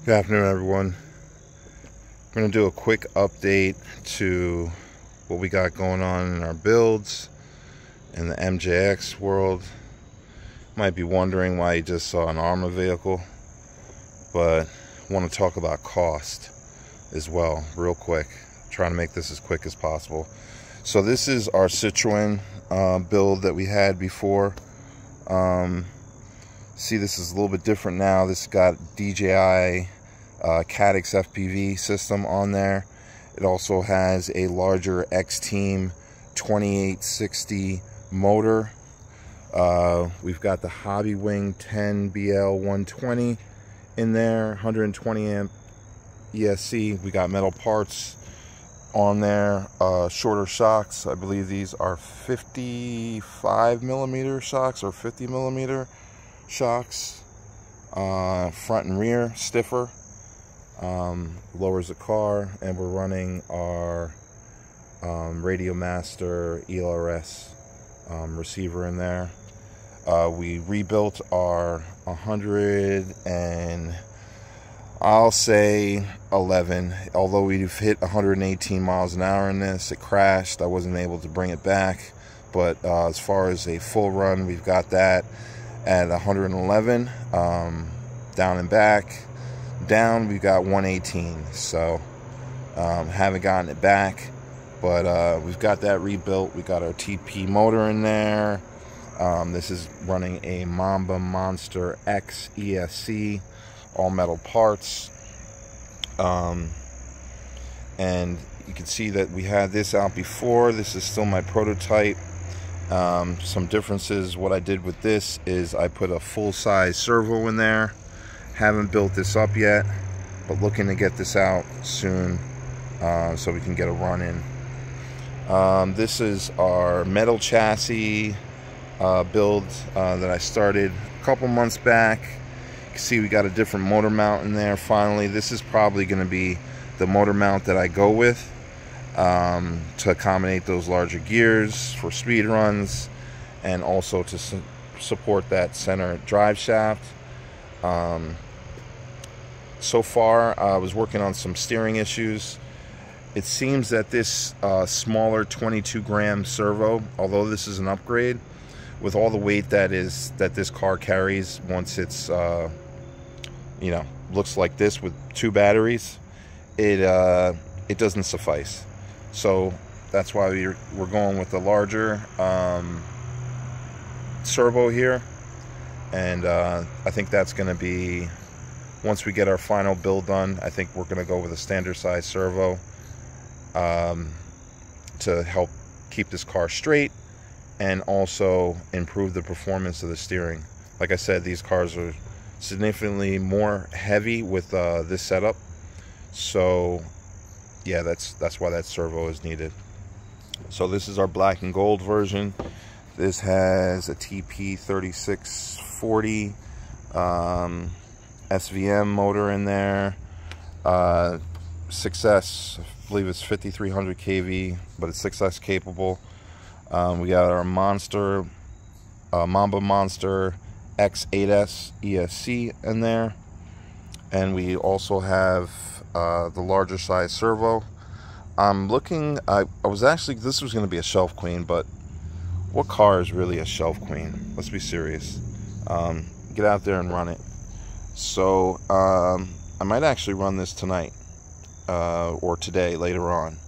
Good afternoon, everyone. I'm going to do a quick update to what we got going on in our builds in the MJX world. Might be wondering why you just saw an armor vehicle, but I want to talk about cost as well real quick. Trying to make this as quick as possible. So this is our Citroen build that we had before. See, this is a little bit different now. This got DJI Cadix FPV system on there. It also has a larger X-Team 2860 motor. We've got the Hobby Wing 10 BL 120 in there, 120 amp ESC. We got metal parts on there, shorter shocks. I believe these are 55 millimeter shocks or 50 millimeter shocks. Front and rear, stiffer. Lowers the car, and we're running our Radio Master ELRS receiver in there. We rebuilt our 100 and I'll say 11, although we've hit 118 miles an hour in this. It crashed. I wasn't able to bring it back, but as far as a full run, we've got that at 111. Down and back. Down, we've got 118, so haven't gotten it back, but we've got that rebuilt. We got our TP motor in there. This is running a Mamba Monster X ESC, all metal parts, and you can see that we had this out before. This is still my prototype. Some differences. What I did with this is I put a full-size servo in there. Haven't built this up yet, but looking to get this out soon so we can get a run in. This is our metal chassis build that I started a couple months back. You can see we got a different motor mount in there finally. This is probably going to be the motor mount that I go with to accommodate those larger gears for speed runs, and also to support that center drive shaft. So far, I was working on some steering issues. It seems that this smaller 22-gram servo, although this is an upgrade, with all the weight that this car carries, once it's looks like this with 2 batteries, it doesn't suffice. So that's why we're going with the larger servo here, and I think that's going to be, once we get our final build done, I think we're going to go with a standard size servo to help keep this car straight and also improve the performance of the steering. Like I said, these cars are significantly more heavy with this setup, so yeah, that's why that servo is needed. So this is our black and gold version. This has a TP 3640 SVM motor in there, 6S, I believe it's 5300 kV, but it's 6S capable. We got our Mamba Monster X8S ESC in there, and we also have the larger size servo. I'm looking, I was actually, this was going to be a shelf queen, but what car is really a shelf queen? Let's be serious. Get out there and run it. So I might actually run this tonight or today later on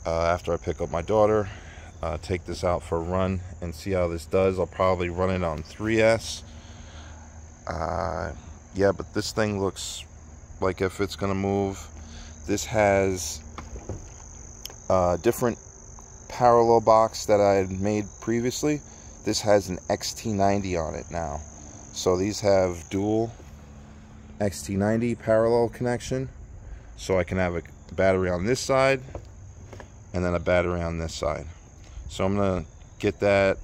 after I pick up my daughter, take this out for a run and see how this does. I'll probably run it on 3S. Yeah, but this thing looks like if it's gonna move. This has a different parallel box that I had made previously. This has an XT90 on it now, so these have dual XT90 parallel connection, so I can have a battery on this side and then a battery on this side. So I'm gonna get that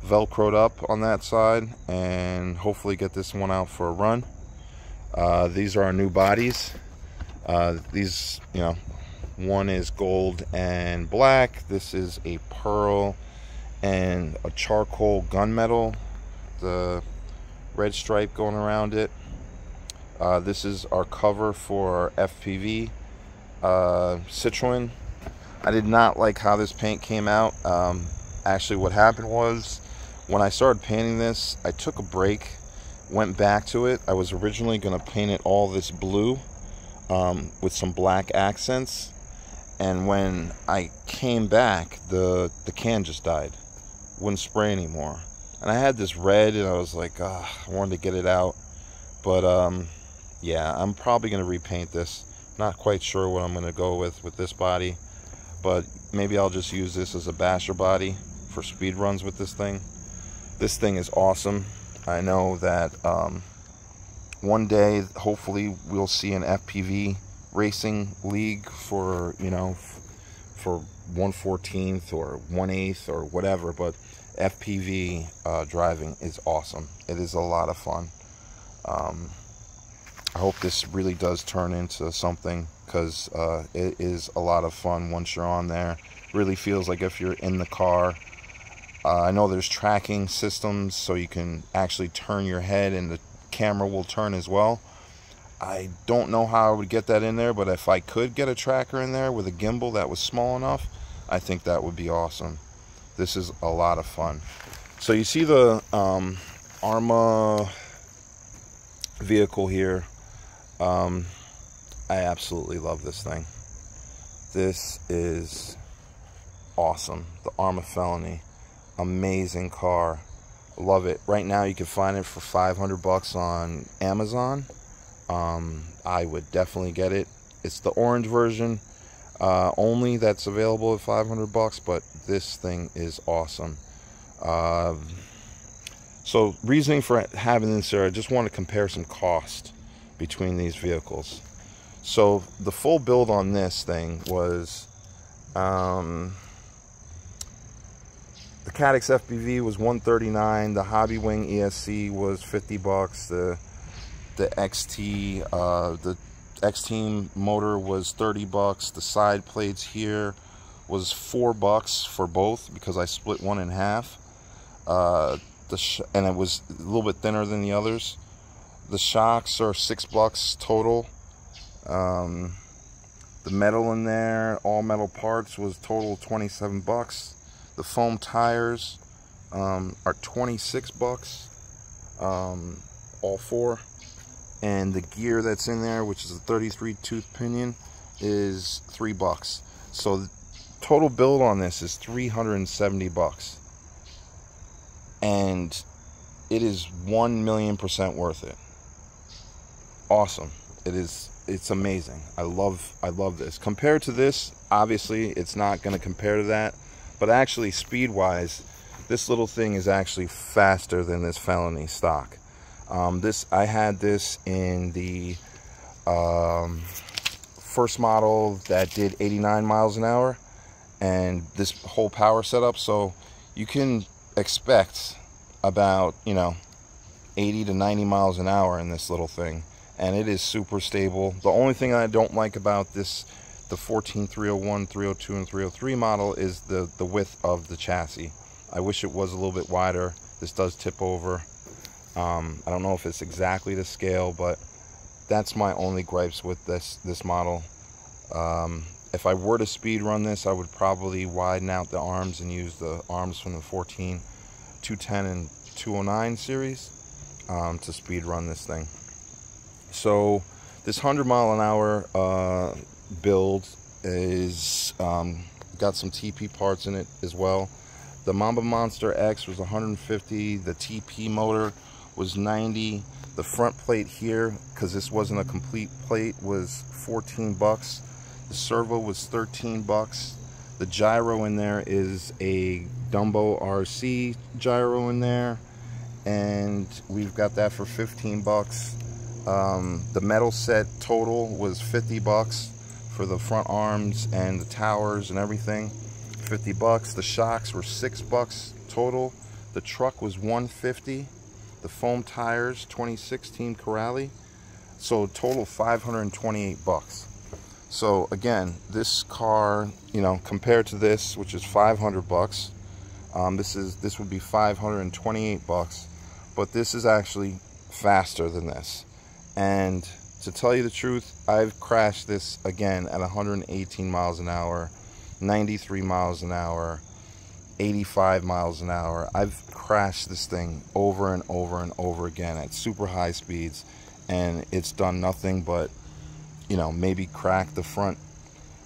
velcroed up on that side and hopefully get this one out for a run. These are our new bodies. These, one is gold and black. This is a pearl and a charcoal gunmetal, the red stripe going around it. This is our cover for FPV Citroen. I did not like how this paint came out. Actually, what happened was, when I started painting this, I took a break, went back to it. I was originally going to paint it all this blue with some black accents, and when I came back, the can just died. Wouldn't spray anymore. And I had this red, and I was like, I wanted to get it out. But yeah, I'm probably going to repaint this. Not quite sure what I'm going to go with this body, but maybe I'll just use this as a basher body for speed runs with this thing. This thing is awesome. I know that one day, hopefully, we'll see an FPV racing league for, you know, for 1/14 or 1/8 or whatever, but FPV driving is awesome. It is a lot of fun. I hope this really does turn into something, because it is a lot of fun once you're on there. Really feels like if you're in the car. I know there's tracking systems, so you can actually turn your head and the camera will turn as well. I don't know how I would get that in there, but if I could get a tracker in there with a gimbal that was small enough, I think that would be awesome. This is a lot of fun. So you see the Arma vehicle here. I absolutely love this thing. This is awesome. The Arma Felony. Amazing car. Love it. Right now you can find it for $500 on Amazon. I would definitely get it. It's the orange version only that's available at $500, but this thing is awesome. So reasoning for having this here, I just want to compare some cost between these vehicles. So the full build on this thing was the Cadix FPV was $139. The Hobby Wing ESC was $50. The XT, the X-Team motor was $30. The side plates here was $4 for both, because I split one in half. And it was a little bit thinner than the others. The shocks are $6 total. The metal in there, all metal parts, was total $27. The foam tires are $26, all four. And the gear that's in there, which is a 33 tooth pinion, is $3. So the total build on this is $370. And it is 1,000,000% worth it. Awesome. It's amazing. I love this. Compared to this, obviously it's not going to compare to that, but actually speed wise, this little thing is actually faster than this Felony stock. I had this in the first model that did 89 miles an hour, and this whole power setup, so you can expect about, you know, 80 to 90 miles an hour in this little thing, and it is super stable. The only thing I don't like about this, the 14301, 302, and 303 model, is the width of the chassis. I wish it was a little bit wider. This does tip over. I don't know if it's exactly the scale, but that's my only gripes with this model. If I were to speed run this, I would probably widen out the arms and use the arms from the 14, 210, and 209 series to speed run this thing. So this 100 mile an hour build is got some TP parts in it as well. The Mamba Monster X was 150. The TP motor was 90. The front plate here, because this wasn't a complete plate, was $14. The servo was $13. The gyro in there is a Dumbo RC gyro in there, and we've got that for $15. The metal set total was $50 for the front arms and the towers and everything. $50. The shocks were $6 total. The truck was $150. The foam tires, 2016 Corrali. So total $528. So again, this car, you know, compared to this, which is $500, this would be $528. But this is actually faster than this. And to tell you the truth, I've crashed this again at 118 miles an hour, 93 miles an hour, 85 miles an hour. I've crashed this thing over and over and over again at super high speeds, and it's done nothing but, you know, maybe crack the front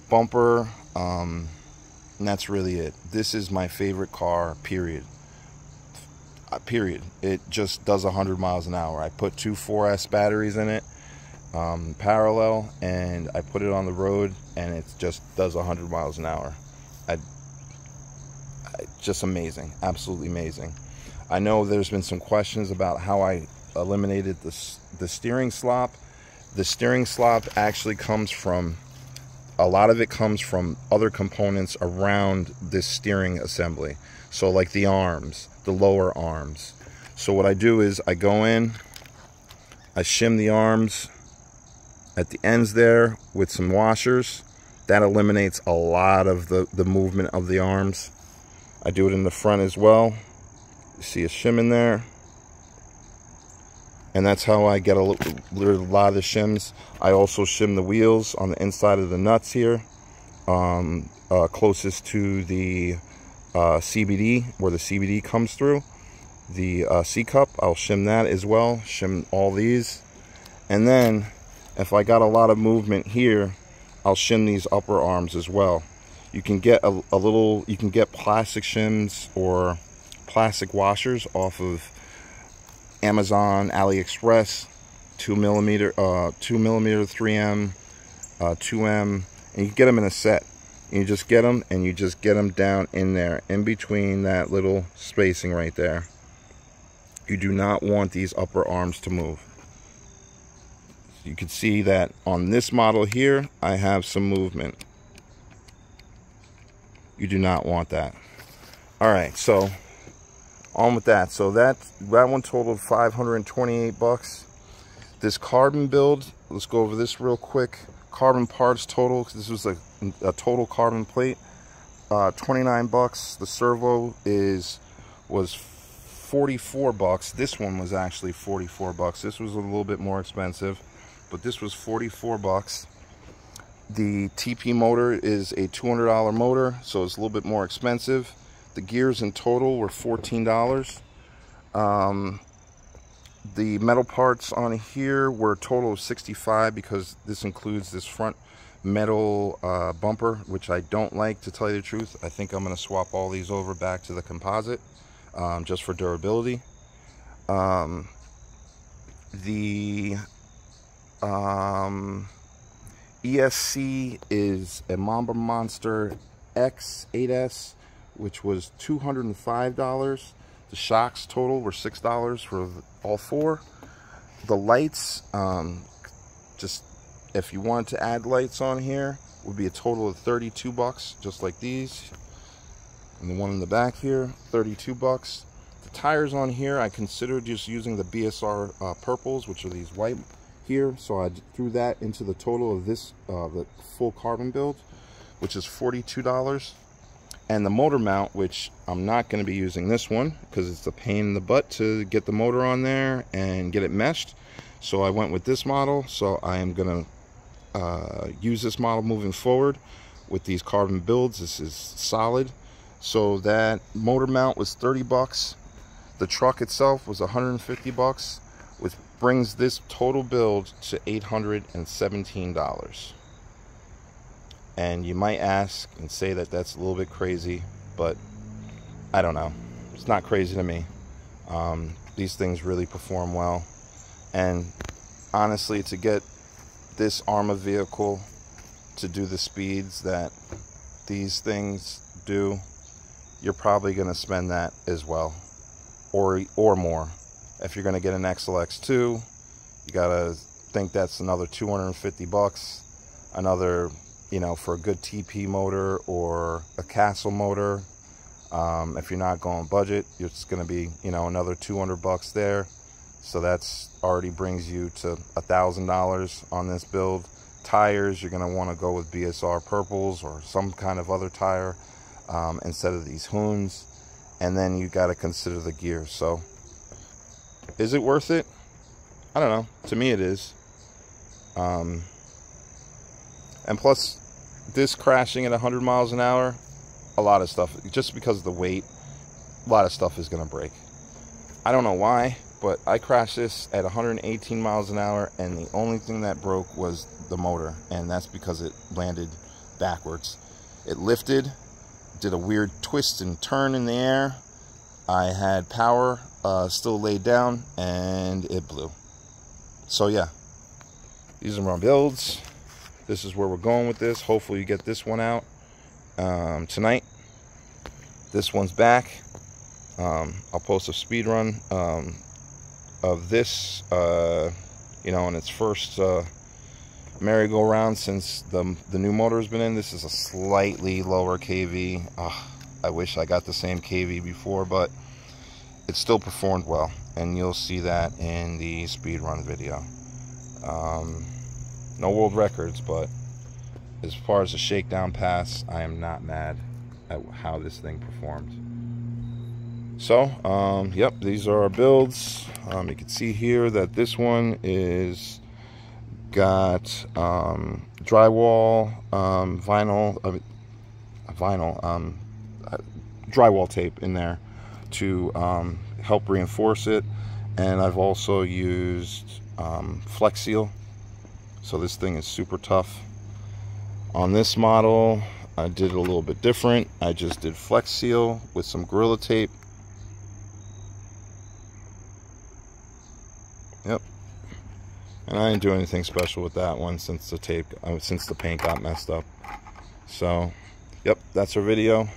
bumper, and that's really it. This is my favorite car, period. It just does 100 miles an hour. I put two 4S batteries in it, parallel, and I put it on the road, and it just does 100 miles an hour. Just amazing, absolutely amazing. I know there's been some questions about how I eliminated the steering slop. The steering slop actually comes from, a lot of it comes from other components around this steering assembly. So like the arms, the lower arms. So what I do is I go in, I shim the arms at the ends there with some washers. That eliminates a lot of the movement of the arms. I do it in the front as well. You see a shim in there. And that's how I get a lot of the shims. I also shim the wheels on the inside of the nuts here, closest to the CBD, where the CBD comes through. The C-cup, I'll shim that as well. Shim all these. And then, if I got a lot of movement here, I'll shim these upper arms as well. You can get you can get plastic shims or plastic washers off of Amazon, AliExpress, 2mm, 3M, 2M, and you get them in a set. And you just get them, and you just get them down in there, in between that little spacing right there. You do not want these upper arms to move. You can see that on this model here, I have some movement. You do not want that. All right, so on with that. So that one totaled $528. This carbon build, let's go over this real quick. Carbon parts total, because this was a total carbon plate, $29. The servo was $44. This one was actually $44. This was a little bit more expensive, but this was $44. The TP motor is a $200 motor, so it's a little bit more expensive. The gears in total were $14. The metal parts on here were a total of $65, because this includes this front metal bumper, which I don't like, to tell you the truth. I think I'm going to swap all these over back to the composite, just for durability. The ESC is a Mamba Monster X8S, which was $205. The shocks total were $6 for all four. The lights, just if you wanted to add lights on here, would be a total of $32, just like these. And the one in the back here, $32. The tires on here, I considered just using the BSR purples, which are these white here, so I threw that into the total of this, the full carbon build, which is $42. And the motor mount, which I'm not going to be using this one because it's a pain in the butt to get the motor on there and get it meshed, so I went with this model. So I am going to use this model moving forward with these carbon builds. This is solid. So that motor mount was $30. The truck itself was $150, which brings this total build to $817. And you might ask and say that that's a little bit crazy, but I don't know. It's not crazy to me. These things really perform well. And honestly, to get this arm of vehicle to do the speeds that these things do, you're probably going to spend that as well, or more. If you're going to get an XLX2, you got to think that's another $250. Another, you know, for a good TP motor or a Castle motor. If you're not going budget, it's going to be, you know, another $200 there. So that's already brings you to $1,000 on this build. Tires, you're going to want to go with BSR purples or some kind of other tire instead of these Hoons. And then you got to consider the gears. So is it worth it? I don't know. To me it is. And plus, this crashing at 100 miles an hour, a lot of stuff, just because of the weight, a lot of stuff is going to break. I don't know why, but I crashed this at 118 miles an hour, and the only thing that broke was the motor, and that's because it landed backwards. It lifted, did a weird twist and turn in the air. I had power still laid down, and it blew. So yeah, these are my builds. This is where we're going with this. Hopefully you get this one out tonight. This one's back. I'll post a speed run of this, you know, in its first merry-go-round since the new motor has been in. This is a slightly lower KV. I wish I got the same KV before, but it still performed well, and you'll see that in the speed run video. No world records, but as far as the shakedown pass, I am not mad at how this thing performed. So, yep, these are our builds. You can see here that this one is got drywall, drywall tape in there to help reinforce it, and I've also used Flex Seal. So this thing is super tough. On this model, I did it a little bit different. I just did Flex Seal with some Gorilla Tape. Yep. And I didn't do anything special with that one since the paint got messed up. So, yep, that's our video.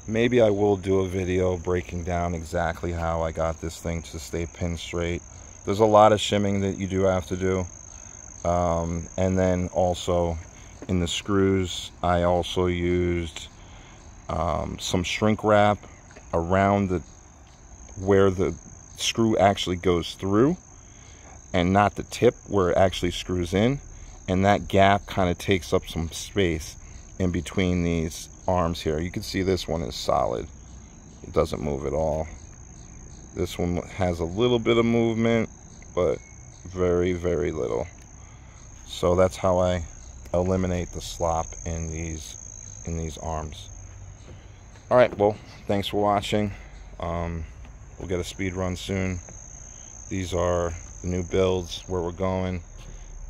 Maybe I will do a video breaking down exactly how I got this thing to stay pin straight. There's a lot of shimming that you do have to do. And then also in the screws, I also used some shrink wrap around where the screw actually goes through, and not the tip where it actually screws in. And that gap kind of takes up some space in between these arms here. You can see this one is solid. It doesn't move at all. This one has a little bit of movement, but very, very little. So that's how I eliminate the slop in these arms. All right, well, thanks for watching. We'll get a speed run soon. These are the new builds, where we're going,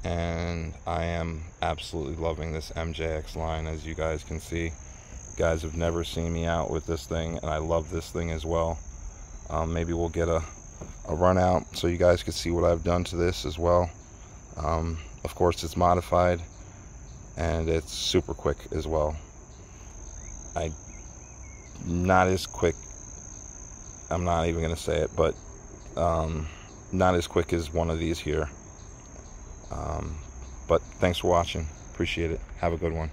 and I am absolutely loving this MJX line, as you guys can see. You guys have never seen me out with this thing, and I love this thing as well. Maybe we'll get a run out so you guys can see what I've done to this as well. Of course, it's modified, and it's super quick as well. Not as quick, I'm not even going to say it, but not as quick as one of these here. But thanks for watching. Appreciate it. Have a good one.